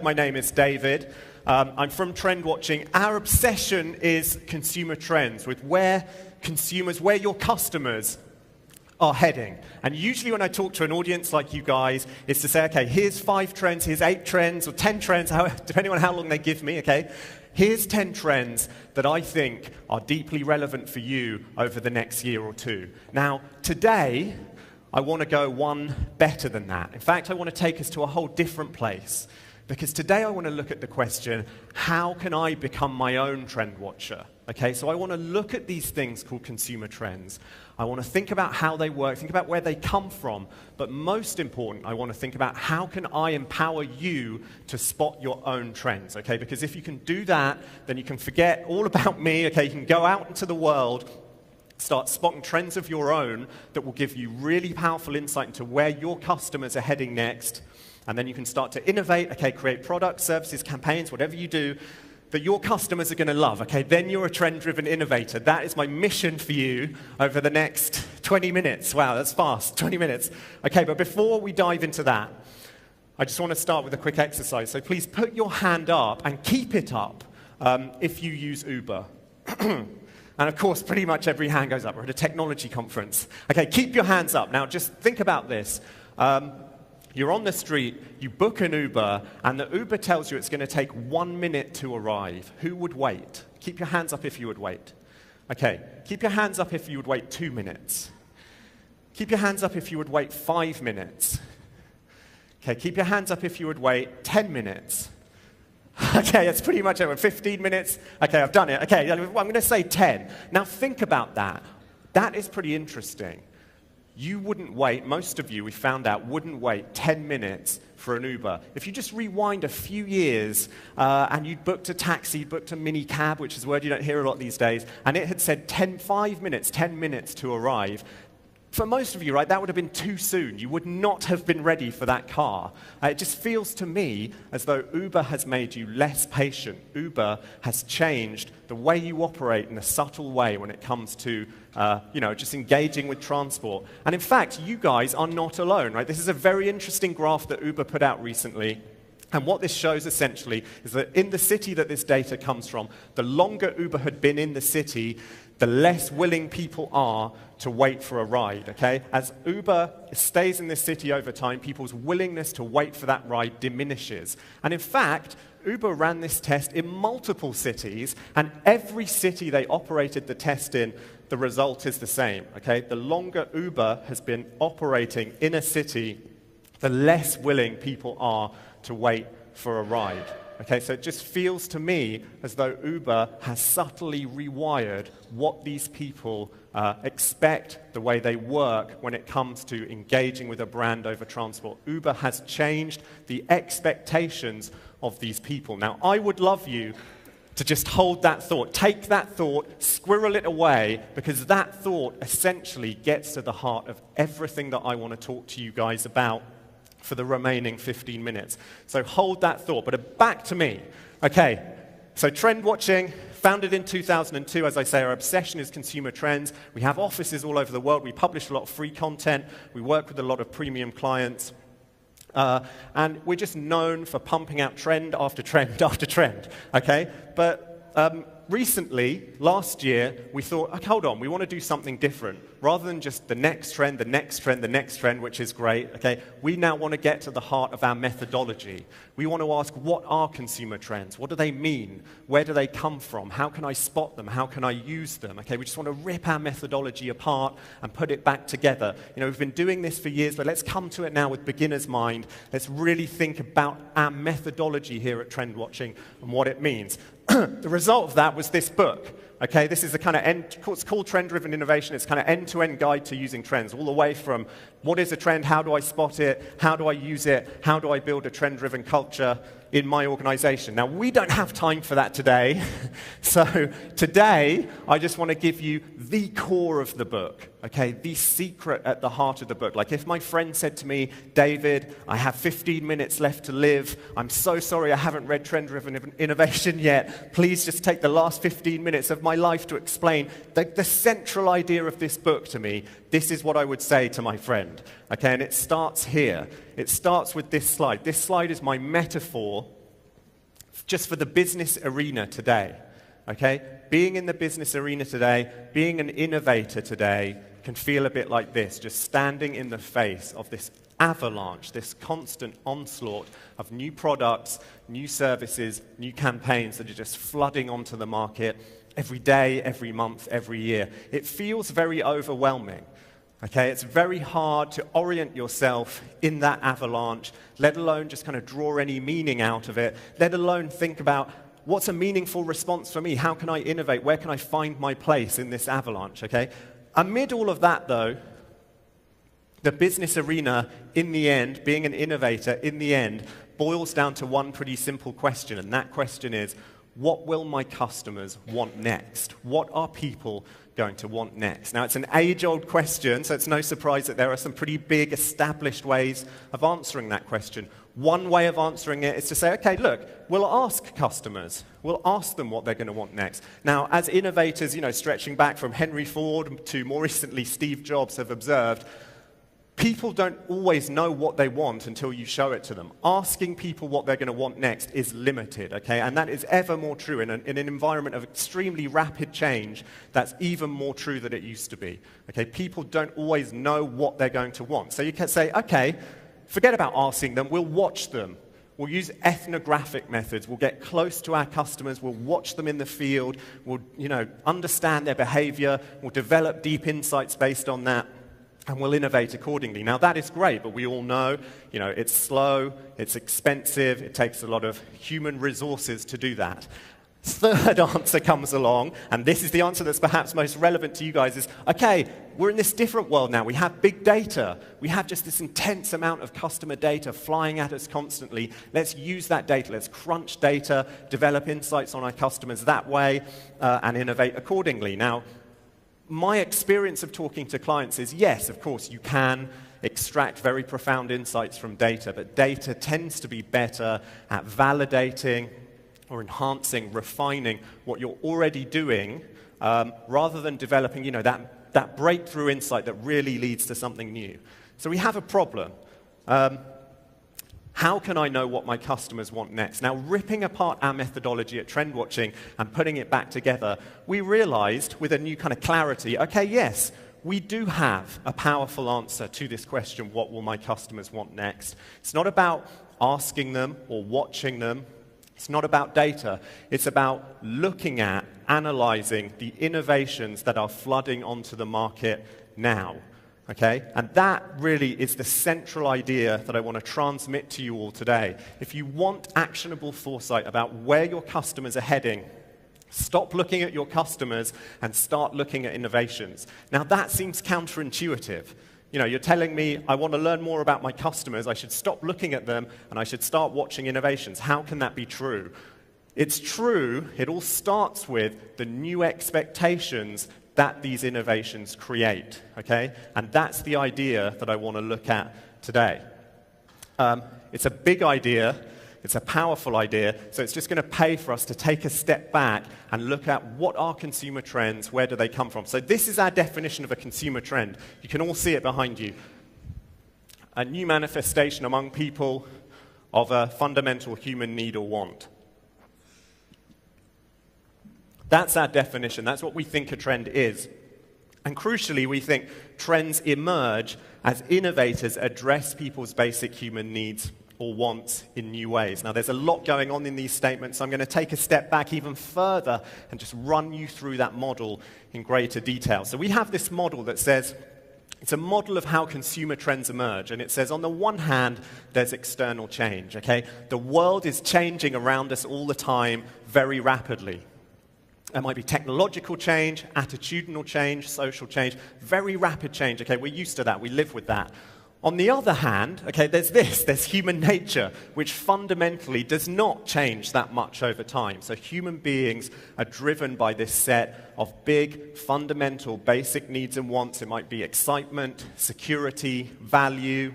My name is David. I'm from Trend Watching. Our obsession is consumer trends, with where your customers are heading. And usually when I talk to an audience like you guys, it's to say, okay, here's 5 trends, here's 8 trends, or 10 trends, depending on how long they give me, okay? Here's 10 trends that I think are deeply relevant for you over the next year or two. Now, today, I want to go one better than that. In fact, I want to take us to a whole different place. Because today I want to look at the question, how can I become my own trend watcher? Okay, so I want to look at these things called consumer trends. I want to think about how they work, think about where they come from, but most important, I want to think about how can I empower you to spot your own trends, okay? Because if you can do that, then you can forget all about me, okay? You can go out into the world, start spotting trends of your own that will give you really powerful insight into where your customers are heading next. And then you can start to innovate, okay, create products, services, campaigns, whatever you do, that your customers are going to love, okay? Then you're a trend-driven innovator. That is my mission for you over the next 20 minutes. Wow, that's fast, 20 minutes. Okay, but before we dive into that, I just want to start with a quick exercise. So please put your hand up and keep it up if you use Uber. And of course, pretty much every hand goes up. We're at a technology conference. Okay, keep your hands up. Now, just think about this. You're on the street, you book an Uber, and the Uber tells you it's going to take 1 minute to arrive. Who would wait? Keep your hands up if you would wait. Okay, keep your hands up if you would wait 2 minutes. Keep your hands up if you would wait 5 minutes. Okay, keep your hands up if you would wait 10 minutes. Okay, that's pretty much it. 15 minutes. Okay, I've done it. Okay, I'm going to say 10. Now think about that. That is pretty interesting. You wouldn't wait, most of you, we found out, wouldn't wait 10 minutes for an Uber. If you just rewind a few years and you'd booked a taxi, you'd booked a mini cab, which is a word you don't hear a lot these days, and it had said 10 minutes to arrive, for most of you, right, that would have been too soon. You would not have been ready for that car. It just feels to me as though Uber has made you less patient. Uber has changed the way you operate in a subtle way when it comes to, just engaging with transport. And in fact, you guys are not alone, right? This is a very interesting graph that Uber put out recently. And what this shows essentially is that in the city that this data comes from, the longer Uber had been in the city, the less willing people are to wait for a ride, okay? As Uber stays in this city over time, people's willingness to wait for that ride diminishes. And in fact, Uber ran this test in multiple cities, and every city they operated the test in, the result is the same, okay? The longer Uber has been operating in a city, the less willing people are to wait for a ride. Okay, so it just feels to me as though Uber has subtly rewired what these people expect, the way they work when it comes to engaging with a brand over transport. Uber has changed the expectations of these people. Now, I would love you to just hold that thought. Take that thought, squirrel it away, because that thought essentially gets to the heart of everything that I want to talk to you guys about for the remaining 15 minutes. So hold that thought, but back to me. Okay, so Trend Watching, founded in 2002, as I say, our obsession is consumer trends. We have offices all over the world. We publish a lot of free content. We work with a lot of premium clients. And we're just known for pumping out trend after trend after trend, okay? But recently, last year, we thought, okay, hold on, we want to do something different. Rather than just the next trend, the next trend, the next trend, which is great, okay, we now want to get to the heart of our methodology. We want to ask, what are consumer trends? What do they mean? Where do they come from? How can I spot them? How can I use them? Okay, we just want to rip our methodology apart and put it back together. You know, we've been doing this for years, but let's come to it now with beginner's mind. Let's really think about our methodology here at Trend Watching and what it means. The result of that was this book. Okay, this is a kind of it's called Trend-Driven Innovation. It's kind of end-to-end guide to using trends, all the way from what is a trend, how do I spot it, how do I use it, how do I build a trend-driven culture in my organization. Now, we don't have time for that today. So today, I just want to give you the core of the book, okay, the secret at the heart of the book. Like if my friend said to me, David, I have 15 minutes left to live. I'm so sorry I haven't read Trend-Driven Innovation yet. Please just take the last 15 minutes of my life to explain the central idea of this book to me. This is what I would say to my friend, okay, and it starts here. It starts with this slide. This slide is my metaphor just for the business arena today, okay? Being in the business arena today, being an innovator today can feel a bit like this, just standing in the face of this avalanche, this constant onslaught of new products, new services, new campaigns that are just flooding onto the market every day, every month, every year. It feels very overwhelming. Okay, it's very hard to orient yourself in that avalanche, let alone just kind of draw any meaning out of it, let alone think about what's a meaningful response for me, how can I innovate, where can I find my place in this avalanche, okay? Amid all of that, though, the business arena, in the end, being an innovator, in the end, boils down to one pretty simple question, and that question is, what will my customers want next? What are people going to want next? Now, it's an age-old question, so it's no surprise that there are some pretty big established ways of answering that question. One way of answering it is to say, okay, look, we'll ask customers. We'll ask them what they're going to want next. Now, as innovators, stretching back from Henry Ford to more recently Steve Jobs have observed, people don't always know what they want until you show it to them. Asking people what they're going to want next is limited, okay? And that is ever more true. In an environment of extremely rapid change, that's even more true than it used to be, okay? People don't always know what they're going to want. So you can say, okay, forget about asking them, we'll watch them. We'll use ethnographic methods. We'll get close to our customers. We'll watch them in the field. We'll, understand their behavior. We'll develop deep insights based on that. And we'll innovate accordingly. Now, that is great, but we all know, it's slow, it's expensive, it takes a lot of human resources to do that. Third answer comes along, and this is the answer that's perhaps most relevant to you guys, is, okay, we're in this different world now. We have big data. We have just this intense amount of customer data flying at us constantly. Let's use that data. Let's crunch data, develop insights on our customers that way, and innovate accordingly. Now, my experience of talking to clients is, yes, of course, you can extract very profound insights from data, but data tends to be better at validating or enhancing, refining what you're already doing, rather than developing, that breakthrough insight that really leads to something new. So we have a problem. How can I know what my customers want next? Now, ripping apart our methodology at Trend Watching and putting it back together, we realized with a new kind of clarity, okay, yes, we do have a powerful answer to this question, what will my customers want next? It's not about asking them or watching them. It's not about data. It's about looking at, analyzing the innovations that are flooding onto the market now. Okay? And that really is the central idea that I want to transmit to you all today. If you want actionable foresight about where your customers are heading, stop looking at your customers and start looking at innovations. Now, that seems counterintuitive. You're telling me I want to learn more about my customers, I should stop looking at them, and I should start watching innovations. How can that be true? It's true, it all starts with the new expectations that these innovations create, okay? And that's the idea that I want to look at today. It's a big idea, it's a powerful idea, so it's just going to pay for us to take a step back and look at what are consumer trends, where do they come from? So this is our definition of a consumer trend. You can all see it behind you. A new manifestation among people of a fundamental human need or want. That's our definition. That's what we think a trend is. And crucially, we think trends emerge as innovators address people's basic human needs or wants in new ways. Now, there's a lot going on in these statements, so I'm going to take a step back even further and just run you through that model in greater detail. So we have this model that says, it's a model of how consumer trends emerge. And it says, on the one hand, there's external change, okay? The world is changing around us all the time very rapidly. There might be technological change, attitudinal change, social change, very rapid change. Okay, we're used to that. We live with that. On the other hand, okay, there's human nature, which fundamentally does not change that much over time. So human beings are driven by this set of big, fundamental, basic needs and wants. It might be excitement, security, value,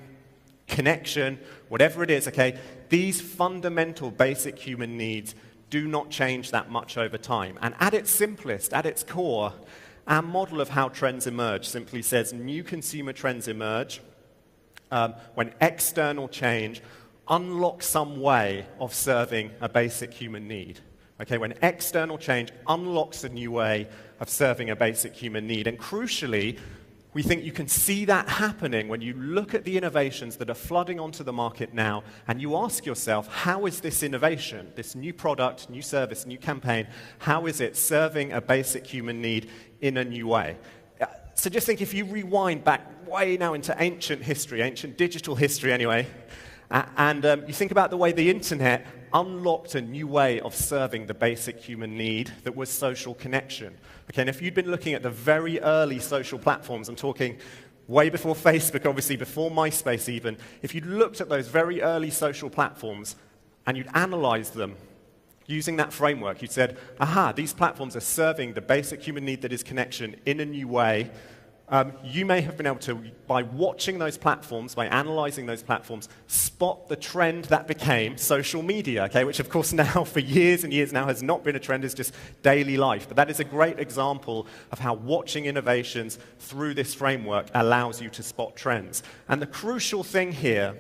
connection, whatever it is, okay? These fundamental, basic human needs do not change that much over time. And at its simplest, at its core, our model of how trends emerge simply says new consumer trends emerge when external change unlock some way of serving a basic human need. Okay, when external change unlocks a new way of serving a basic human need. And crucially, we think you can see that happening when you look at the innovations that are flooding onto the market now, and you ask yourself, how is this innovation, this new product, new service, new campaign, how is it serving a basic human need in a new way? So just think, if you rewind back way now into ancient history, ancient digital history anyway, and you think about the way the internet unlocked a new way of serving the basic human need that was social connection. Okay, and if you'd been looking at the very early social platforms, I'm talking way before Facebook, obviously before MySpace even, if you'd looked at those very early social platforms and you'd analyzed them using that framework, you'd said, aha, these platforms are serving the basic human need that is connection in a new way. You may have been able to, by watching those platforms, by analyzing those platforms, spot the trend that became social media, okay, which of course now, for years and years now, has not been a trend, it's just daily life. But that is a great example of how watching innovations through this framework allows you to spot trends. And the crucial thing here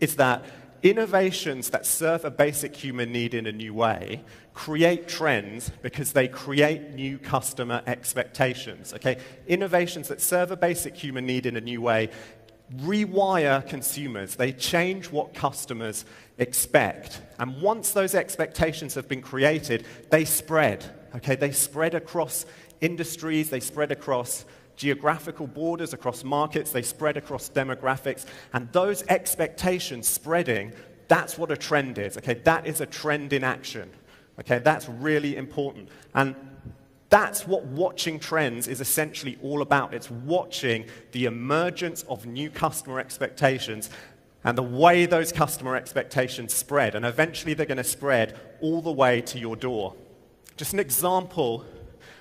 is that innovations that serve a basic human need in a new way create trends because they create new customer expectations. Okay? Innovations that serve a basic human need in a new way rewire consumers. They change what customers expect. And once those expectations have been created, they spread. Okay? They spread across industries, they spread across geographical borders, across markets, they spread across demographics, and those expectations spreading, that's what a trend is, okay? That is a trend in action, okay? That's really important. And that's what watching trends is essentially all about. It's watching the emergence of new customer expectations and the way those customer expectations spread, and eventually they're going to spread all the way to your door. Just an example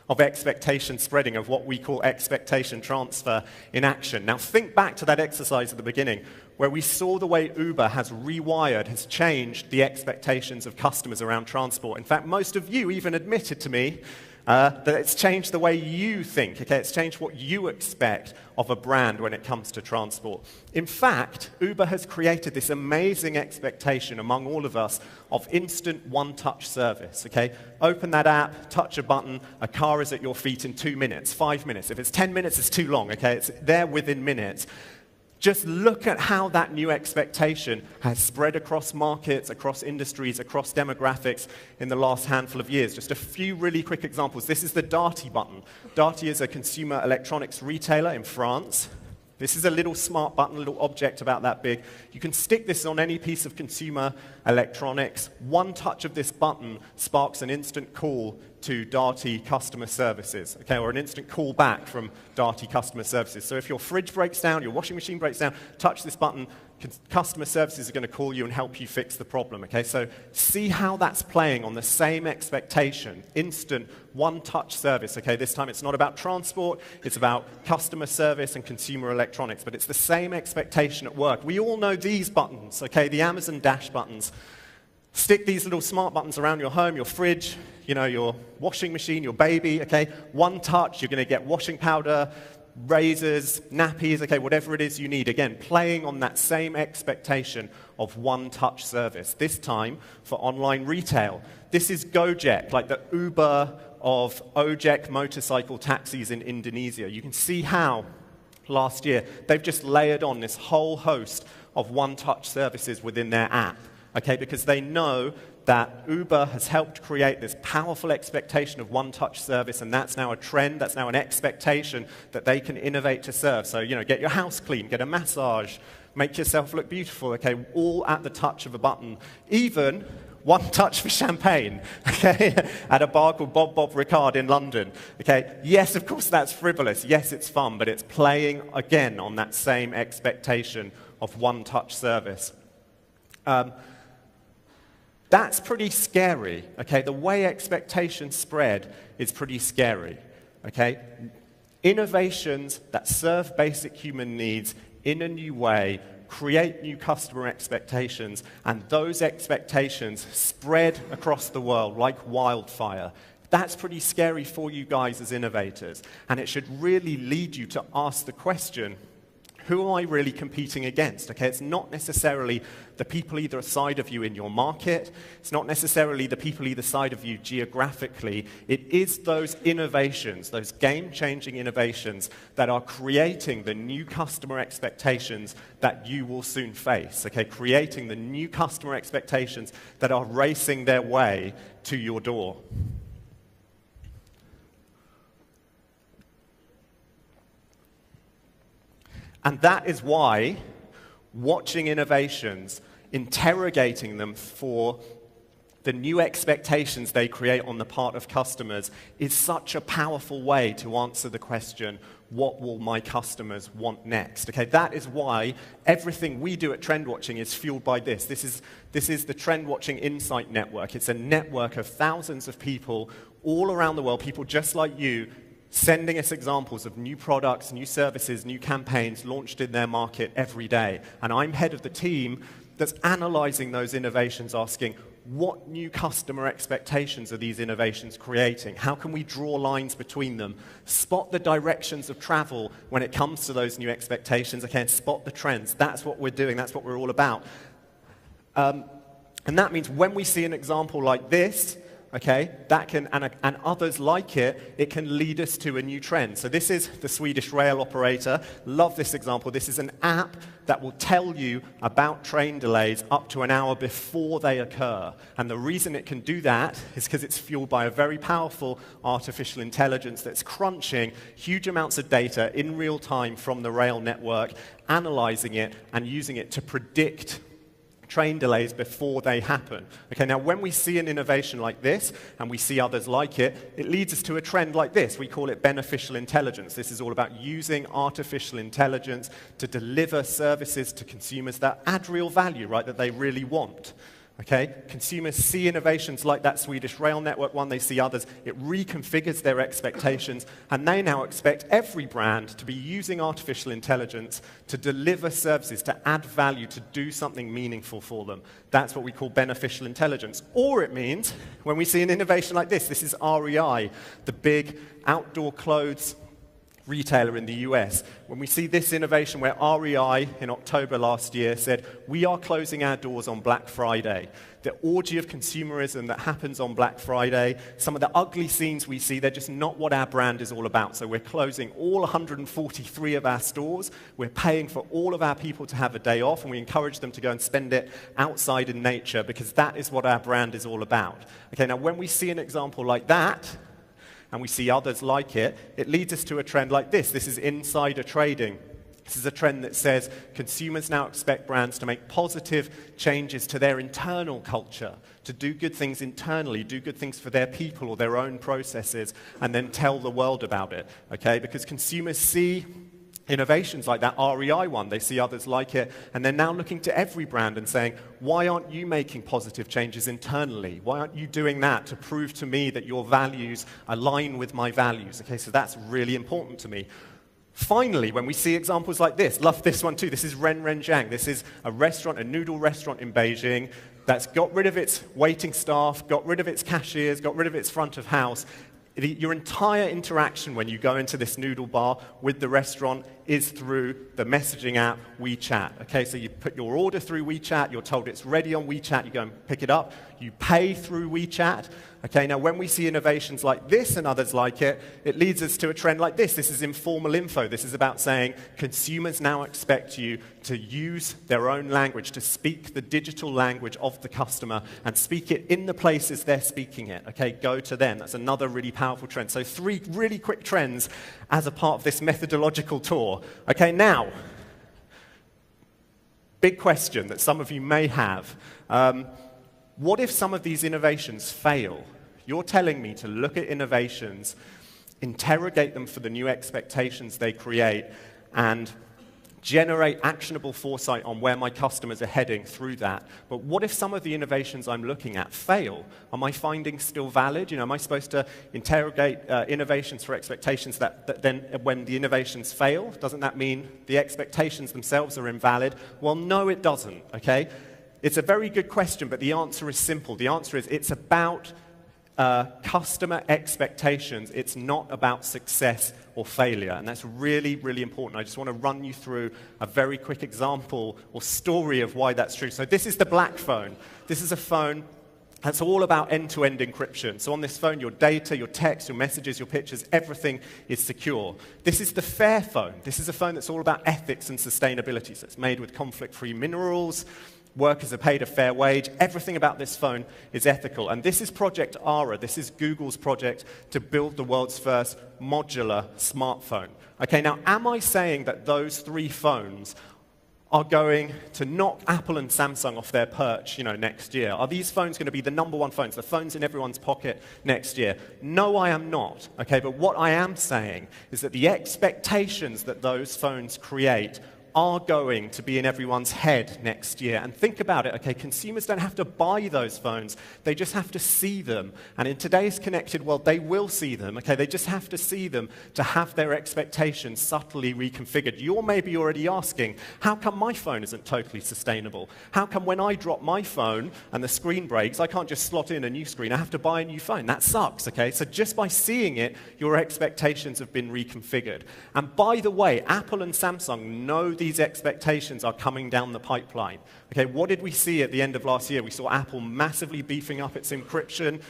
of expectation spreading, of what we call expectation transfer in action. Now think back to that exercise at the beginning, where we saw the way Uber has rewired, has changed the expectations of customers around transport. In fact, most of you even admitted to me that it's changed the way you think, okay? It's changed what you expect of a brand when it comes to transport. In fact, Uber has created this amazing expectation among all of us of instant one-touch service, okay? Open that app, touch a button, a car is at your feet in 2 minutes, 5 minutes. If it's 10 minutes, it's too long, okay? It's there within minutes. Just look at how that new expectation has spread across markets, across industries, across demographics in the last handful of years. Just a few really quick examples. This is the Darty button. Darty is a consumer electronics retailer in France. This is a little smart button, a little object about that big. You can stick this on any piece of consumer electronics. One touch of this button sparks an instant call to Darty customer services, okay, or an instant call back from Darty customer services. So if your fridge breaks down, your washing machine breaks down, touch this button, customer services are going to call you and help you fix the problem, okay? So see how that's playing on the same expectation, instant one-touch service, okay? This time it's not about transport, it's about customer service and consumer electronics, but it's the same expectation at work. We all know these buttons, okay, the Amazon Dash buttons. Stick these little smart buttons around your home, your fridge, you know, your washing machine, your baby, okay? One touch, you're going to get washing powder, razors, nappies, okay, whatever it is you need. Again, playing on that same expectation of one-touch service, this time for online retail. This is Gojek, like the Uber of Ojek motorcycle taxis in Indonesia. You can see how last year they've just layered on this whole host of one-touch services within their app, okay, because they know that Uber has helped create this powerful expectation of one-touch service, and that's now a trend, that's now an expectation that they can innovate to serve. So, you know, get your house clean, get a massage, make yourself look beautiful, okay, all at the touch of a button. Even one touch for champagne, okay, at a bar called Bob Ricard in London, okay. Yes, of course, that's frivolous. Yes, it's fun, but it's playing, again, on that same expectation of one-touch service. That's pretty scary, okay? The way expectations spread is pretty scary, okay? Innovations that serve basic human needs in a new way create new customer expectations, and those expectations spread across the world like wildfire. That's pretty scary for you guys as innovators, and it should really lead you to ask the question, who am I really competing against? Okay, it's not necessarily the people either side of you in your market. It's not necessarily the people either side of you geographically. It is those innovations, those game-changing innovations that are creating the new customer expectations that you will soon face. Okay, creating the new customer expectations that are racing their way to your door. And that is why watching innovations, interrogating them for the new expectations they create on the part of customers is such a powerful way to answer the question, what will my customers want next? Okay, that is why everything we do at Trend Watching is fueled by this. This is the Trend Watching Insight Network. It's a network of thousands of people all around the world, people just like you, sending us examples of new products, new services, new campaigns launched in their market every day. And I'm head of the team that's analyzing those innovations, asking, what new customer expectations are these innovations creating? How can we draw lines between them? Spot the directions of travel when it comes to those new expectations, okay, and spot the trends. That's what we're doing. That's what we're all about. And that means when we see an example like this, okay, that can, and others like it, it can lead us to a new trend. So this is the Swedish rail operator. Love this example. This is an app that will tell you about train delays up to an hour before they occur. And the reason it can do that is because it's fueled by a very powerful artificial intelligence that's crunching huge amounts of data in real time from the rail network, analyzing it and using it to predict train delays before they happen. Okay, now when we see an innovation like this, and we see others like it, it leads us to a trend like this. We call it beneficial intelligence. This is all about using artificial intelligence to deliver services to consumers that add real value, right, that they really want. Okay, consumers see innovations like that Swedish rail network one, they see others, it reconfigures their expectations, and they now expect every brand to be using artificial intelligence to deliver services, to add value, to do something meaningful for them. That's what we call beneficial intelligence. Or it means, when we see an innovation like this is REI, the big outdoor clothes retailer in the US. When we see this innovation where REI in October last year said, we are closing our doors on Black Friday. The orgy of consumerism that happens on Black Friday, some of the ugly scenes we see, they're just not what our brand is all about. So we're closing all 143 of our stores. We're paying for all of our people to have a day off, and we encourage them to go and spend it outside in nature because that is what our brand is all about. Okay, now when we see an example like that, and we see others like it, it leads us to a trend like this. This is insider trading. This is a trend that says consumers now expect brands to make positive changes to their internal culture, to do good things internally, do good things for their people or their own processes, and then tell the world about it, okay? Because consumers see innovations like that REI one, they see others like it, and they're now looking to every brand and saying, why aren't you making positive changes internally? Why aren't you doing that to prove to me that your values align with my values? Okay, so that's really important to me. Finally, when we see examples like this, love this one too, this is Ren Ren Jiang. This is a restaurant, a noodle restaurant in Beijing that's got rid of its waiting staff, got rid of its cashiers, got rid of its front of house. Your entire interaction when you go into this noodle bar with the restaurant is through the messaging app WeChat. Okay, so you put your order through WeChat, you're told it's ready on WeChat, you go and pick it up, you pay through WeChat. Okay, now when we see innovations like this and others like it, it leads us to a trend like this. This is informal info. This is about saying consumers now expect you to use their own language, to speak the digital language of the customer and speak it in the places they're speaking it. Okay, go to them. That's another really powerful trend. So 3 really quick trends as a part of this methodological tour. Okay, now, big question that some of you may have. What if some of these innovations fail? You're telling me to look at innovations, interrogate them for the new expectations they create, and generate actionable foresight on where my customers are heading through that. But what if some of the innovations I'm looking at fail? Are my findings still valid? Am I supposed to interrogate innovations for expectations that then when the innovations fail, doesn't that mean the expectations themselves are invalid? Well, no, it doesn't, okay? It's a very good question, but the answer is simple. The answer is it's about customer expectations. It's not about success or failure, and that's really, really important. I just want to run you through a very quick example or story of why that's true. So this is the black phone. This is a phone that's all about end-to-end encryption. So on this phone, your data, your text, your messages, your pictures, everything is secure. This is the fair phone. This is a phone that's all about ethics and sustainability. So it's made with conflict-free minerals. Workers are paid a fair wage. Everything about this phone is ethical. And this is Project Ara. This is Google's project to build the world's first modular smartphone. Okay, now, am I saying that those three phones are going to knock Apple and Samsung off their perch, next year? Are these phones going to be the number one phones, the phones in everyone's pocket next year? No, I am not. Okay, but what I am saying is that the expectations that those phones create are going to be in everyone's head next year. And think about it, okay, consumers don't have to buy those phones, they just have to see them. And in today's connected world, they will see them, okay? They just have to see them to have their expectations subtly reconfigured. You're maybe already asking, how come my phone isn't totally sustainable? How come when I drop my phone and the screen breaks, I can't just slot in a new screen, I have to buy a new phone? That sucks, okay? So just by seeing it, your expectations have been reconfigured. And by the way, Apple and Samsung know these expectations are coming down the pipeline. Okay, what did we see at the end of last year? We saw Apple massively beefing up its encryption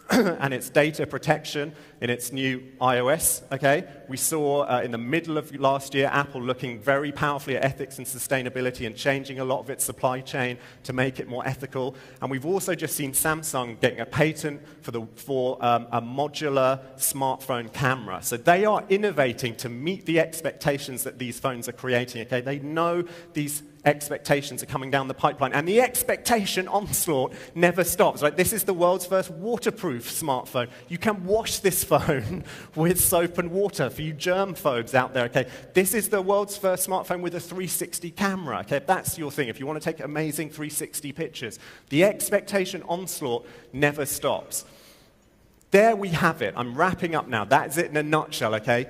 and its data protection in its new iOS, okay? We saw in the middle of last year, Apple looking very powerfully at ethics and sustainability and changing a lot of its supply chain to make it more ethical. And we've also just seen Samsung getting a patent for a modular smartphone camera. So they are innovating to meet the expectations that these phones are creating, okay? They know these expectations are coming down the pipeline, and the expectation onslaught never stops. Right? This is the world's first waterproof smartphone. You can wash this phone with soap and water for you germ-phobes out there. Okay, this is the world's first smartphone with a 360 camera. Okay, if that's your thing, if you want to take amazing 360 pictures, the expectation onslaught never stops. There we have it. I'm wrapping up now. That's it in a nutshell. Okay.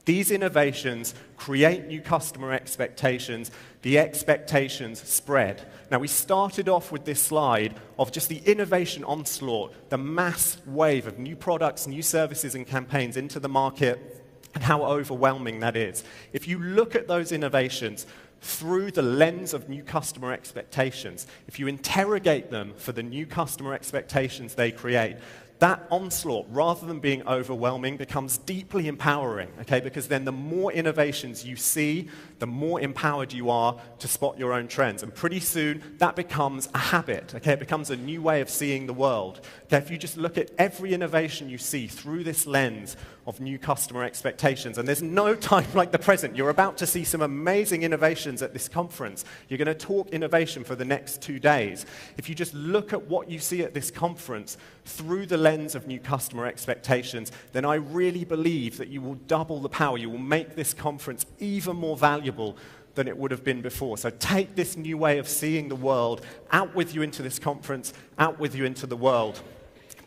These innovations create new customer expectations. The expectations spread. Now, we started off with this slide of just the innovation onslaught, the mass wave of new products, new services, and campaigns into the market, and how overwhelming that is. If you look at those innovations through the lens of new customer expectations, if you interrogate them for the new customer expectations they create, that onslaught, rather than being overwhelming, becomes deeply empowering, okay? Because then the more innovations you see, the more empowered you are to spot your own trends. And pretty soon, that becomes a habit, okay? It becomes a new way of seeing the world. Okay? If you just look at every innovation you see through this lens of new customer expectations, and there's no time like the present. You're about to see some amazing innovations at this conference. You're going to talk innovation for the next 2 days. If you just look at what you see at this conference through the lens of new customer expectations, then I really believe that you will double the power. You will make this conference even more valuable than it would have been before. So take this new way of seeing the world out with you into this conference, out with you into the world.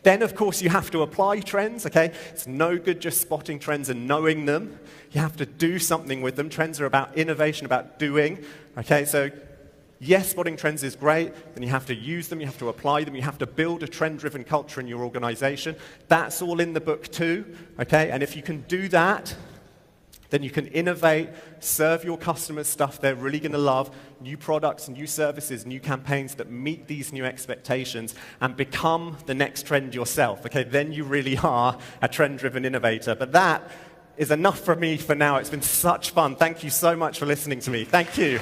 Then, of course, you have to apply trends, okay? It's no good just spotting trends and knowing them. You have to do something with them. Trends are about innovation, about doing, okay? So, yes, spotting trends is great. Then you have to use them. You have to apply them. You have to build a trend-driven culture in your organization. That's all in the book too, okay? And if you can do that, then you can innovate, serve your customers stuff they're really going to love, new products, new services, new campaigns that meet these new expectations, and become the next trend yourself. Okay, then you really are a trend-driven innovator. But that is enough from me for now. It's been such fun. Thank you so much for listening to me. Thank you.